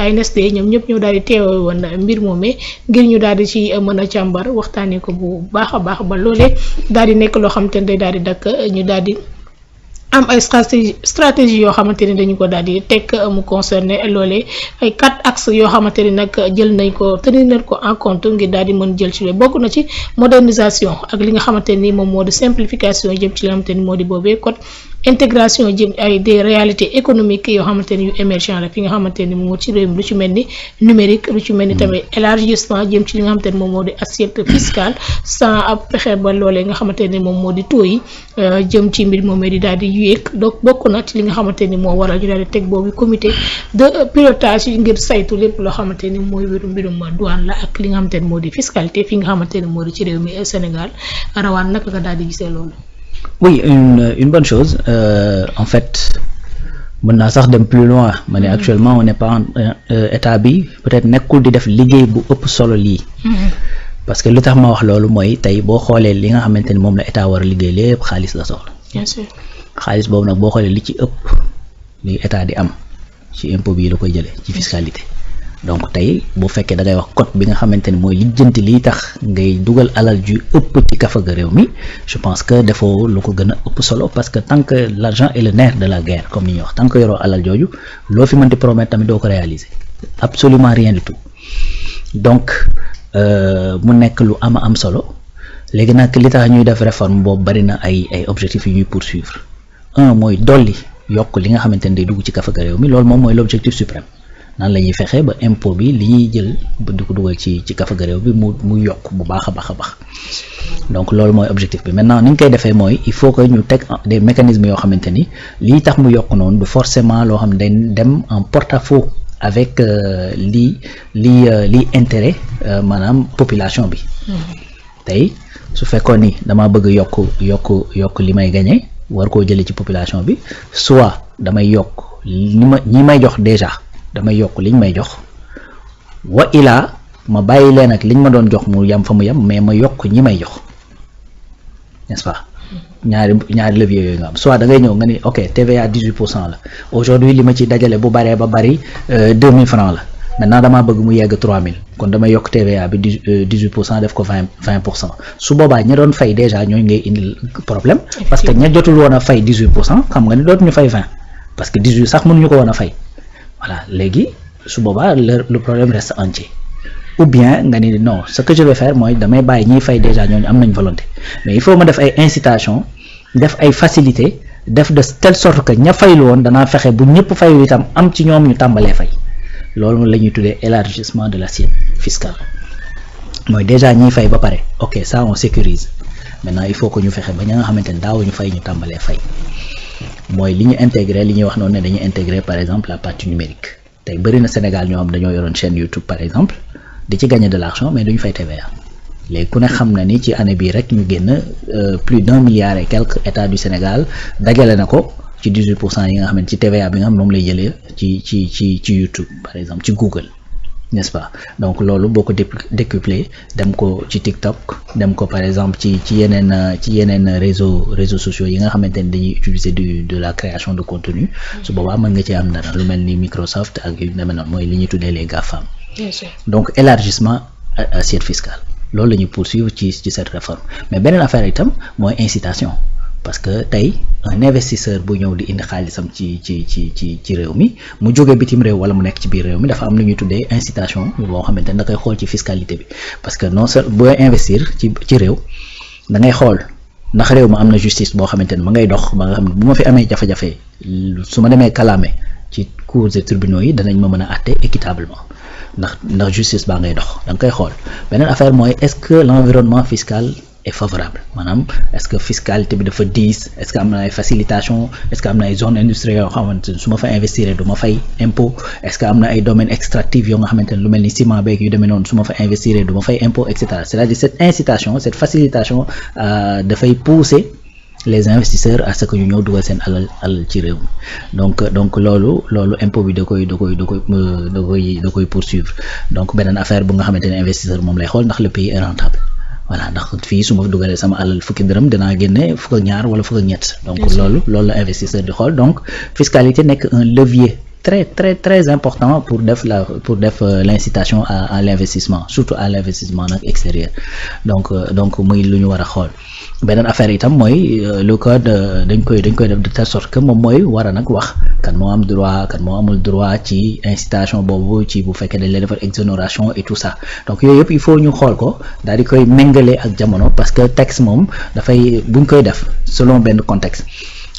ANSD ñoom ñëpp ñoo daal di teewe woon mbir moomee ngir ñu daal di ci mën a càmbar waxtaanee ko bu baax a baax ba loolee daal di nekk loo xamante ne day daal di dakk ñu daal di am ay stratégie yoo xamante ni dañu ko daal di teg mu concerné loolee ay 4 axes yoo xamante ni nag jël nañ ko tenir nañ ko en compte ngir daal di mën jël ci bokk na ci modernisation ak li nga xamante ni moom moo di simplification jëm ci li nga xamante ni moo di boobee code intégration jëm ay des réalités économiques yoo xamante ni yu émergent la fi nga xamante ni moom moo ci réew mi lu ci mel ni numérique lu ci mel ni tamit élargissement jëm ci li nga xamante ni moom moo di assiette fiscale sans ab fexe ba loolee nga xamante ni moom moo di taux yi jëm ci mbir moomee di daal di yéeg donc bokk na ci li nga xamante ni moo waral ñu daal di teg boobu comité de pilotage yi ngir saytu lépp loo xamante ni mooy mbirum douane la ak li nga xamante ni moo di fiscalité fi nga xamante ni moo di ci réew mi Sénégal rawaan naka nga daal di gisee loolu. Oui, une bonne chose. En fait, maintenant sax dem plus loin. Mais actuellement, on n'est pas état bi peut-être nekkul di def liggéey bu ëpp solo lii. Parce que lu tax ma wax loolu mooy tey boo xoolee li nga xamante ni moom la état war a liggéey lépp xaalis la soxla. Bien sûr. Xaalis boobu nag boo xoolee li ci ëpp li état di am ci impôt bi la koy jëlee ci fiscalité. Donc tey bu fekkee da ngay wax code bi nga xamante ni mooy lijjanti lii tax ngay dugal alal ju ëpp ci kafaga réew mi je pense que defoo lu ko gën a ëpp solo parce que tant que l'argent est le nerf de la guerre comme ni ñuy wax tant que yoroo alal jooju loo fi mënti promettre tamit doo ko réaliser absolument rien du tout donc mu nekk lu am solo léegi nag li tax ñuy def réforme boobu bari na ay objectifs yu ñuy poursuivre un mooy dolli yokk li nga xamante ni day dugg ci kafaga réew mi loolu moom mooy l'objectif suprême. nan la ñuy fexe ba impôt bi li ñuy jël ba di ko dugal ci kafaga réew bi mu yokk bu baax a baax donc loolu mooy objectif bi maintenant ni ñu koy defee mooy il faut que ñu teg des mécanismes yoo xamante ni lii tax mu yokk noonu du forcément loo xam ne day dem en porte-à-faux avec lii intérêt maanaam population bi. tey su fekkoon ni dama bëgg yokk li may gagné war koo jëlee ci population bi soit damay yokk ñi may jox déjà. damay yokk liñ may jox wa ilaa ma bàyyi leen ak liñ ma doon jox mu yam fa mu yam mais ma yokk ñi may jox n'est-ce pas ñaari levier yooyu nga am soit da ngay ñëw nga ni ok TVA 18% la aujourd'hui li ma ci dajale bu baree ba bari 2000 francs la maintenant damaa bëgg mu yegg 3000 kon damay yokk TVA bi 18% def ko 20%. Su boobaa ña doon fay déjà ñooñu ngay indil problème parce que ña jotul woon a fay 18% xam nga ni dootuñu fay 20 parce que 18 sax mënuñu ko woon a fay. Voilà, léegi su boobaa le problème reste entier ou bien nga ni non ce que je vais faire mooy damay bàyyi ñiy fay déjà ñooñu am nañ volonté mais il faut ma def ay incitation def ay facilité def de telle sorte que ña faylu woon danaa fexe bu ñëpp fayul itam am ci ñoom ñu tàmbalee fay loolu la ñuy tuddee élargissement de l'assiette fiscale mooy déjà ñiy fay ba pare ok ça on sécurise maintenant il faut que ñu fexe ba ña nga xamante ne daawuñu fay ñu tàmbalee fay. mooy li ñu intégré li ñuy wax noonu ne dañuy intégré par exemple la partie numérique tey bëri na Sénégal ñoo xam dañoo yoroon chaîne YouTube par exemple di ci gagner de l'argent mais duñu fay TVA léegi ku ne xam na ni ci année bii rek ñu génn plus d'1 milliard et quelques état du Sénégal dajale na ko ci 18% yi nga xam ne ci TVA bi nga xam moom lay jëlee ci YouTube par exemple ci Google n'est-ce pas donc loolu boo ko décuplé dem ko ci TikTok dem ko par exemple ci yeneen réseaux sociaux yi nga xamante ni dañuy utiliser de la création de contenu su boobaa mën nga ci am dara lu mel ni Microsoft ak yu demee noonu mooy li ñuy tuddee les GAFAM. Donc élargissement assiette fiscale loolu la ñuy poursuivre ci cette réforme mais beneen affaire itam mooy incitation parce que tey un investisseur bu ñëw di indi xaalisam ci réew mi mu jóge bitim réew wala mu nekk ci biir réew mi dafa am lu ñuy tuddee incitation boo xamante ne da koy xool ci fiscalité bi parce que non seulement booy investir ci réew da ngay xool ndax réew ma am na justice boo xamante ne ma ngay dox ba nga xam ne bu ma fi amee jafe-jafe su ma demee kalaame ci cours et tribunaux yi danañ ma mën a àtte équitablement ndax justice baa ngay dox da nga koy xool beneen affaire mooy est-ce que l'environnement fiscal est favorable maanaam est-ce que fiscalité bi dafa diis est-ce que am na ay facilitation est-ce que am na ay zones industrielles yoo xamante ne su ma fa investir du ma fay impôt est-ce que am na ay domaines extractifs yoo nga xamante ne lu mel ni ciment beeg yu demee noonu su ma fa investir du ma fay impôt et cetera c'est-à-dire cette incitation cette facilitation dafay pousser les investisseurs à ce que ñu ñëw dugal seen alal ci réew mi donc loolu impôt bi da koy poursuivre donc beneen affaire bu nga xamante ne investisseur moom lay xool ndax le pays est rentable voilà ndax fii su ma dugalee sama alal fukki dërëm dinaa génne fukk ak ñaar wala fukk ak ñett donc loolu la investisseur di xool donc fiscalité nekk un levier très important pour l'incitation à l'investissement, surtout à l'investissement nag extérieur. Donc muy lu ñu war a xool. Beneen affaire itam mooy le code dañ koy def de telle sorte que moom mooy war a nag wax kan moo am droit kan moo amul droit ci incitation boobu, ci bu fekkee dañ lay defal exonération et tout ça. Donc yooyu yëpp il faut ñu xool ko daal di koy méngale ak jamono, parce que texte moom dafay buñ koy def selon benn contexte.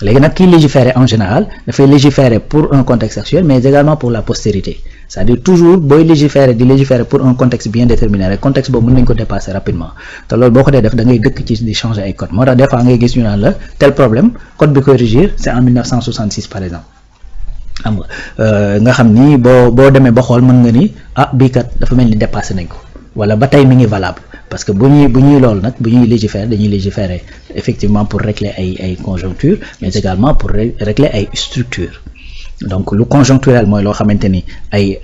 Léegi nag kiy légiférer en général dafay légiférer pour un contexte actuel, mais également pour la postérité. C'est-à-dire toujours booy légiférer pour un contexte bien déterminé rek contexte boobu mën nañu ko dépasser rapidement, te loolu boo ko dee def da ngay dëkk ci di changer ay code. Moo tax des fois ngay gis ñu naan la tel problème code bi koy régir c'est en 1966 par exemple. Xam nga xam ni boo demee ba xool mën nga ni bii kat dafa mel ni dépassé nañ ko, wala ba tey mi ngi valable. Parce que bu ñuy loolu nag bu ñuy légiférer dañuy légiférer effectivement pour régler ay conjoncture, mais également pour régler ay structure. Donc lu conjoncturel mooy loo xamante ni ay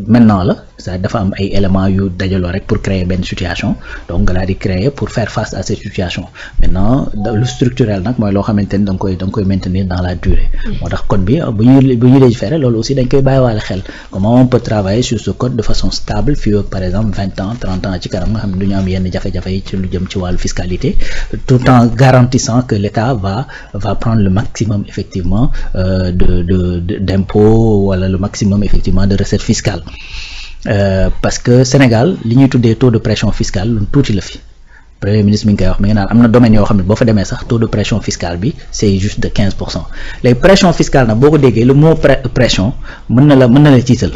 maintenant la, ça dafa am ay éléments yu dajaloo rek pour créer benn situation, donc nga daal di créer pour faire face à cette situation. Maintenant lu structurel nag mooy loo xamante ni da nga koy maintenir dans la durée. Moo tax code bi bu ñuy légiférer loolu aussi dañ koy bàyyiwaale xel, comment on peut travailler sur ce code de façon stable fii ak par exemple 20 ans 30 ans ci kanam nga xam ne du ñu am yenn jafe-jafe yi ci lu jëm ci wàllu fiscalité, tout en garantissant que l'État va prendre le maximum effectivement d'impôts wala le maximum effectivement de recettes fiscales, parce que Sénégal li ñuy tuddee taux de pression fiscale lu tuuti la fi. Premier ministre mi ngi koy wax mi ngi naan am na domaine yoo xam ne boo fa demee sax taux de pression fiscale bi c'est juste de 15%. Les pression fiscale nag boo ko déggee le mot pression mën na la tiital.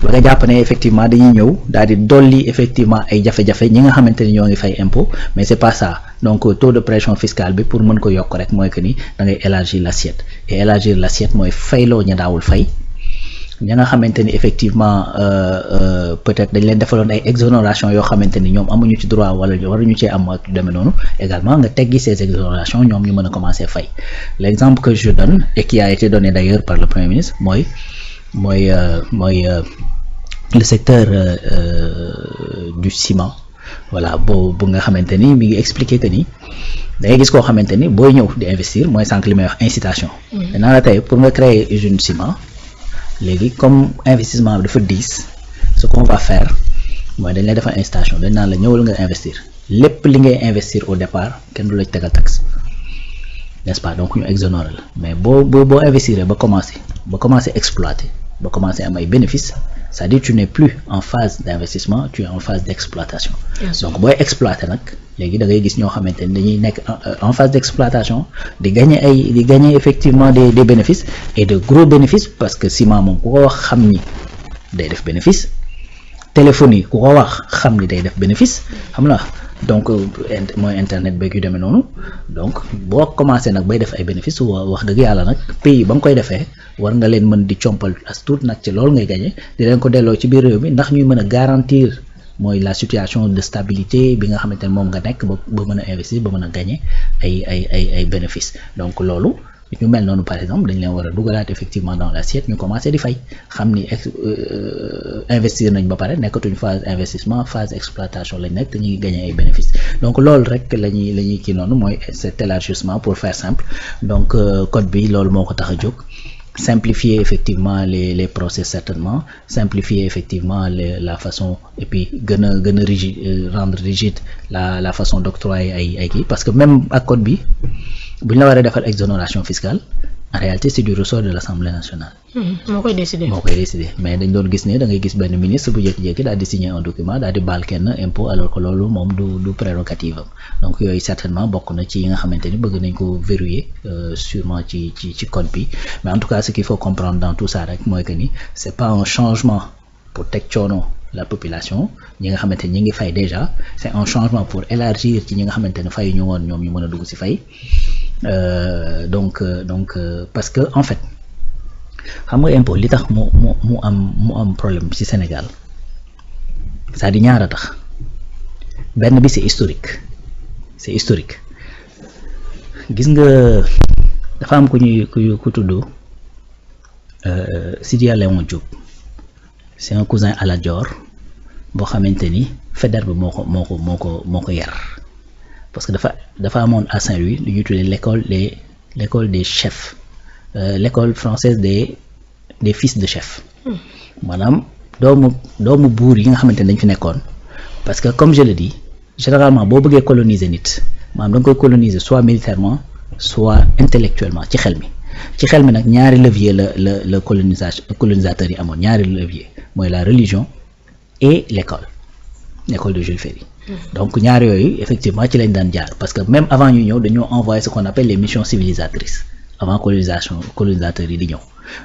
ba nga jàpp ne effectivement dañuy ñëw daal di dolli effectivement ay jafe-jafe ñi nga xamante ni ñoo ngi fay impôt, mais c'est pas ça. Donc taux de pression fiscale bi pour mën ko yokk rek mooy que ni da ngay élargir l'assiette, et élargir l'assiette mooy fayloo ña daawul fay. ña nga xamante ni effectivement peut-être dañ leen defaloon ay exonération yoo xamante ni ñoom amuñu ci droit wala waruñu cee am ak demee noonu, également nga teggi ces exonérations ñoom ñu mën a commencer fay. L'exemple que je donne et qui a été donné d'ailleurs par le Premier ministre mooy le secteur du ciment. Voilà bu nga xamante ni mi ngi expliquer que ni da ngay gis koo xamante ni booy ñëw di investir mooy sànq li may wax incitation. Maintenant la tey pour nga créer usine ciment léegi comme investissement bi dafa diis, ce qu'on va faire mooy dañ lay defal incitation, dañ naan la ñëwal nga investir lépp li ngay investir au départ kenn du la ci tegal taxe, n'est-ce pas? Donc ñu exonérer la, mais boo investir ba commencer exploiter ba commencer am ay bénéfices, c'est-à-dire tu n'es plus en phase d'investissement, tu es en phase d'exploitation. Donc booy exploiter nag léegi da ngay gis ñoo xamante ni dañuy nekk en phase d'exploitation di gagner effectivement des bénéfices et de gros bénéfices, parce que ciment moom ku ko wax xam ni day def bénéfice, téléphonie ku ko wax xam ni day def bénéfice, xam la. Donc mooy internet beeg yu demee noonu, donc boo commencé nag bay def ay bénéfices wax dëgg yàlla nag pays ba nga koy defee war nga leen mën di compal as tuut nag ci loolu ngay gagné di leen ko delloo ci biir réew mi ndax ñuy mën a garantir mooy la situation de stabilité bi nga xamante ne moom nga nekk ba mën a investir ba mën a gagné ay bénéfices. Donc loolu ñu mel noonu par exemple dañ leen war a dugalaat effectivement dans l'assiette ñu commencé di fay, xam ni investir nañ ba pare nekkatuñ phase investissement, phase exploitation lañ nekk te ñu ngi gagner ay bénéfices. Donc loolu rek la ñuy kii noonu mooy cet élargissement pour faire simple. Donc code bi loolu moo ko tax a jóg, simplifier effectivement les procès certainement, simplifier effectivement la façon et puis gën a rigide, rendre rigide la façon d'octroyer ay kii, parce que même ak code bi bu ñu la waree defal exonération fiscale en réalité c'est du ressort de l'Assemblée nationale. moo koy décider mais dañ doon gis ne da ngay gis benn ministre bu jékki-jékki daal di signer un document daal di baal kenn impôt alors que loolu moom du prérogative am. Donc yooyu certainement bokk na ci yi nga xamante ni bëgg nañ ko verrouiller sûrement ci code bi, mais en tout cas ce qu'il faut comprendre dans tout ça rek mooy que ni c'est pas un changement pour teg coono la population ñi nga xamante ni ñi ngi fay déjà, c'est un changement pour élargir ci ñi nga xamante ne fay ñu woon ñoom ñu mën a dugg ci fay. Donc parce que en fait xam nga impôt li tax mu am problème ci Sénégal c'est-à-dire ñaara tax, benn bi c'est historique gis nga dafa am ku tudd Sidy Léon Diop, c'est un cousin à Lat Dior boo xamante ni Faidherbe bi moo ko yar, parce que dafa amoon à Saint-Louis lu ñuy tuddee l'école des chefs, l'école française des des fils de chef maanaam doomu buur yi nga xamante ne dañ fi nekkoon parce que comme je le dis généralement boo bëggee coloniser nit maanaam da nga koy coloniser soit militairement soit intellectuellement ci xel mi nag ñaari levier la colonisateurs yi amoon ñaari levier mooy la religion et l'école de Jules Ferry donc ñaar yooyu effectivement ci lañ daan jaar parce que même avant ñu ñëw dañoo envoyé ce qu'on appelle les missions civilisatrices avant colonisateurs yi di ñëw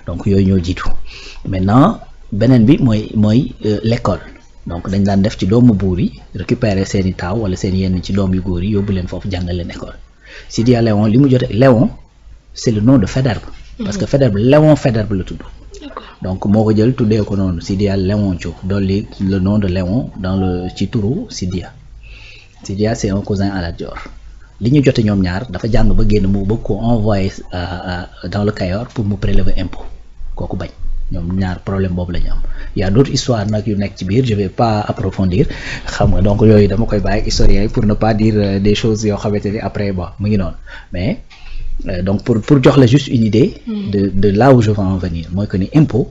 donc yooyu ñoo jiitu maintenant beneen bi mooy l'école donc dañ daan def ci doomu buur yi récupérer seeni taaw wala seen yenn ci doom yu góor yi yóbbu leen foofu jàngal leen école Sidia Léon li mu jote Léon c'est le nom de Faidherbe parce que Faidherbe Léon Faidherbe la tudd donc moo ko jël tuddee ko noonu Sidia Léon Thio dolli le nom de Léon dans le ci turu Sidia c'est un cousin à Lat Dior li ñu jote ñoom ñaar dafa jàng ba génn mu bëgg ko envoyer dans le Cayor pour mu prélever impôt kooku bañ ñoom ñaar problème boobu la ñu am y a d'autres histoires nag yu nekk ci biir je vais pas approfondir xam nga donc yooyu dama koy bàyyi ak historiens yi pour ne pas dire des choses yoo xamante ni après bon mu ngi noonu mais donc pour jox la juste une idée de là où je veux en venir mooy que ni impôt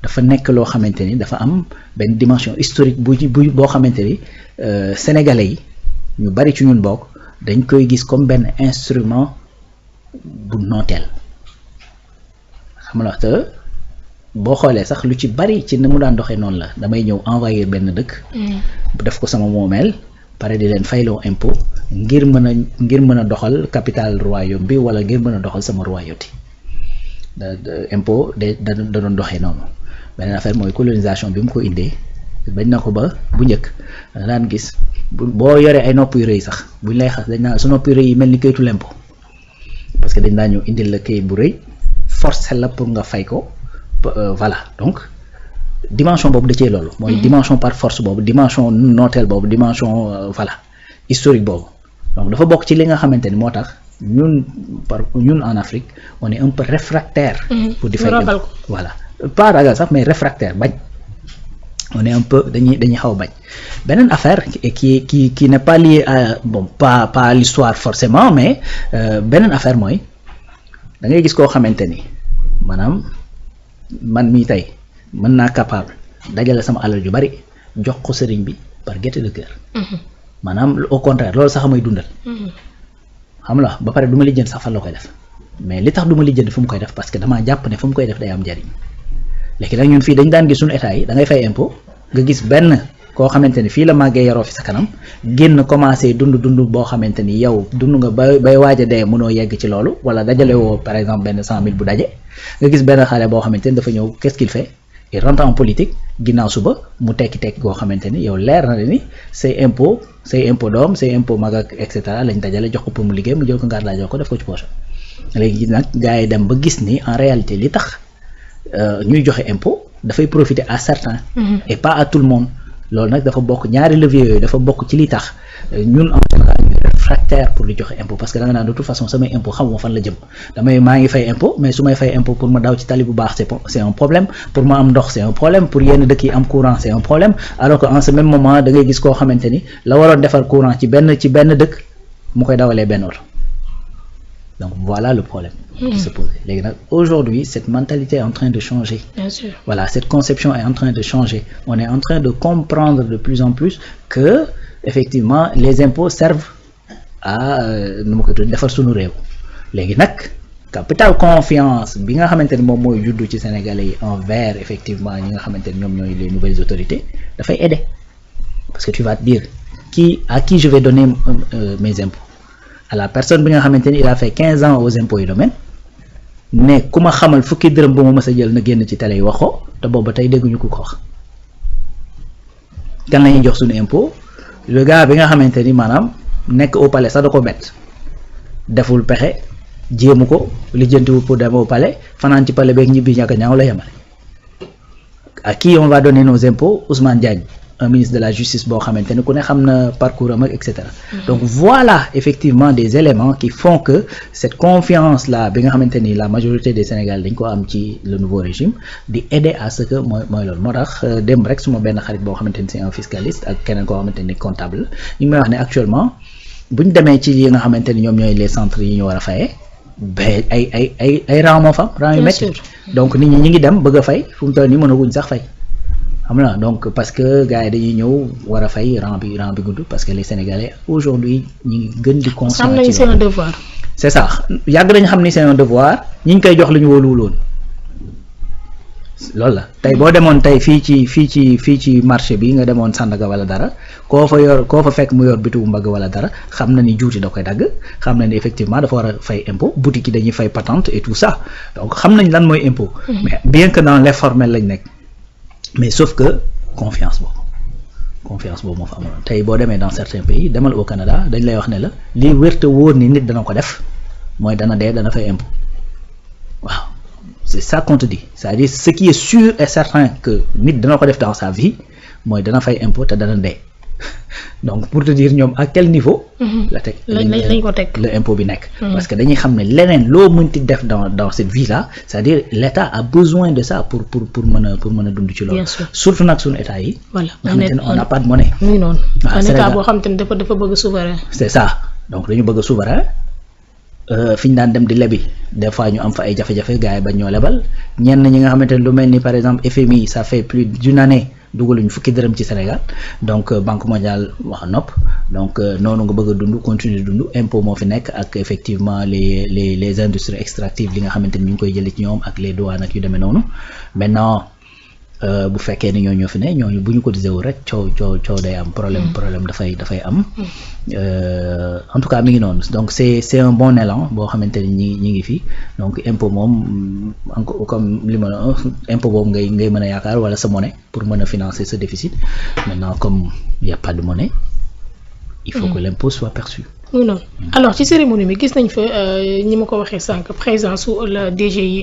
dafa nekk loo xamante ni dafa am benn dimension historique bu boo xamante ni sénégalais yi ñu bari ci ñun bokk dañ koy gis comme benn instrument bu nooteel xam nga te boo xoolee sax lu ci bari ci ni mu daan doxee noonu la damay ñëw envahir benn dëkk def ko sama moomeel pare di leen fayloo impôt ngir mën a doxal capital royaume bi wala ngir mën a doxal sama royauté impôt da doon doxee noonu beneen affaire mooy colonisation bi mu ko indee bañ na ko ba bu njëkk da daan gis boo yoree ay nopp yu rëy sax buñ lay xas dañ naan su nopp yu rëy yi mel ni kayitu l'impôt parce que dañ daan ñëw indil la kayit bu rëy force la pour nga fay ko voilà donc dimension boobu da cee loolu mooy dimension par force boobu dimension nooteel boobu dimension voilà historique boobu donc dafa bokk ci li nga xamante ni moo tax ñun en Afrique on est un peu réfractaire pour di fay voilà pas ragal sax mais réfractaire bañ on est un peu dañuy xaw bañ beneen affaire qui n'est pas liée à pas à l'histoire forcément mais beneen affaire mooy da ngay gis koo xamante ni maanaam man mii tey mën naa capable dajale sama alal ju bari jox ko sëriñ bi par gaieté de cœur maanaam au contraire loolu sax may dundal xam la ba pare du ma lijjanti sax fan la koy def mais li tax du ma lijjanti fu mu koy def parce que damaa jàpp ne fu mu koy def day am njariñ léegi nag ñun fii dañ daan gis suñu état yi da ngay fay impôt nga gis benn koo xamante ni fii la màggee yaroo fi sa kanam génn commencé dund boo xamante ni yow dund nga bay waaj a dee mënoo yegg ci loolu wala dajale woo par exemple benn 100 000 bu daje nga gis benn xale boo xamante ni dafa ñëw qu'est-ce qu'il fait il rentre en politique ginnaaw suba mu tekki koo xamante ni yow leer na ni say impôt doom say impôt mag ak et cetera lañ dajale jox ko pour mu liggéey mu jël ko ngaar laa jox ko def ko ci poche léegi nag gars yi dem ba gis ni en réalité li tax ñuy joxe impôt dafay profiter à certains et pas à tout le monde loolu nag dafa bokk ñaari levier yooyu dafa bokk ci li tax ñun en général ñu réfractaire pour di joxe impôt parce que da nga naan de toute façon samay impôt xamuma fan la jëm maa ngi fay impôt mais su may fay impôt pour ma daw ci tali bu baax c'est un problème pour ma am ndox c'est un problème pour yenn dëkk yi am courant c'est un problème alors que en ce même moment da ngay gis koo xamante ni la waroon defar courant ci benn dëkk mu koy dawalee benn oto donc voilà le problème qui se pose léegi nag aujourd'hui cette mentalité est en train de changer. Bien sûr. Voilà, cette conception est en train de changer. On est en train de comprendre de plus en plus que effectivement les impôts servent à nu ma ko tudd defar suñu réew léegi nag capital confiance bi nga xamante ni moom mooy juddu ci Sénégalais yi envers effectivement ñi nga xamante ni ñoom ñooy les nouvelles autorités dafay aider parce que tu vas te dire à qui je vais donner mes impôts à la personne bi nga xamante ni il a fait 15 ans aux impôts et domaines ne ku ma xamal fukki dërëm bu ma mës a jël na génn ci télé yi wax ko te booba tey dégguñu ko wax kan la ñuy jox suñu impôt le gars bi nga xamante ni maanaam nekk au palais sax da ko bett deful pexe jéemu ko lijjantiwu pour dem au palais fanaan ci palais beeg ñibbi ñàkk ñaaw la yemale à qui on va donner nos impôts Ousmane Diagne un ministre de la justice boo xamante ni ku ne xam na parcours am ak et cetera donc voilà effectivement des éléments qui font que cette confiance là bi nga xamante ni la majorité des Sénégalais dañ ko am ci le nouveau régime di aider à ce que mooy loolu moo tax démb rek suma benn xarit boo xamante ni c'est un fiscaliste ak keneen koo xamante ni comptable ñu ngi may wax ne actuellement buñ demee ci yi nga xamante ni ñoom ñooy les centres yi ñu war a fayee ba ay rang moo fa am rang yu Bien métti sûr. donc nit ñi ngi dem bëgg a fay fu mu toll nii mënaguñ sax fay xam na donc parce que gars yi dañuy ñëw war a fay rang bi gudd parce que les Sénégalais aujourd'hui ñi ngi gën di conscient xam nañu ci c'est un loolu. devoir. C'est ça yàgg nañu xam ni c'est un devoir ñi ngi koy jox lu ñu wóoluwul woon loolu la tey boo demoon tey fii ci marché bi nga demoon Sandaga wala dara koo fa fekk mu yor bitu mbagg wala dara xam na ni juuti da koy dagg xam na ni effectivement dafa war a fay impôt boutique yi dañuy fay patente et tout ça donc xam nañ lan mooy impôt. Mais bien que dans l'informel lañ nekk mais sauf que confiance boobu moo fa amoon tey boo demee dans certains pays demal au Canada dañ lay wax ne la lii wérte wóor ni nit dana ko def mooy dana dee dana fay impôt waaw. C'est ça qu'on te dit c'est-à-dire ce qui est sûr et certain que nit dana ko def dans sa vie mooy dana fay impôt te dana dee donc pour te dire ñoom à quel niveau. la teg lañ ko teg le impôt bi nekk. parce que dañuy xam ne leneen loo mënti def dans cette vie là c'est-à-dire l'État a besoin de ça pour mën a dund ci loolu. Bien sûr. surtout nag suñu état yi. voilà nga xamante ne on n'a pas de monnaie. muy noonu. Ah, un état Sénégal. boo xam te ne dafa bëgg souverain. C'est ça donc dañu bëgg a souverain fi ñu daan dem di lebi des fois ñu am fa ay jafe-jafe gars yi bañ ñoo lebal ñenn ñi nga xamante ne lu mel ni par exemple FMI ça fait plus d'une année dugaluñu fukki dërëm ci Sénégal donc Banque mondiale wax nopp donc noonu nga bëgg a dund continuer dund impôt moo fi nekk ak effectivement les industries extractives li nga xamante ni ñu ngi koy jëlee ci ñoom ak les douanes ak yu demee noonu maintenant bu fekkee ni ñoo fi ne ñooñu bu ñu cotisé wu rek coow day am problème dafay am en tout cas mi ngi noonu donc c'est un bon élan boo xamante ni ñi ngi fi donc impôt moom encore comme li ma la impôt boobu ngay mën a yaakaar wala sa monnaie pour mën a financer ce déficit maintenant comme il y a pas de monnaie il faut que l'impôt soit perçu. muy noonu alors ci cérémonie bi gis nañ fa ñi ma ko waxee sànq présence su la DGI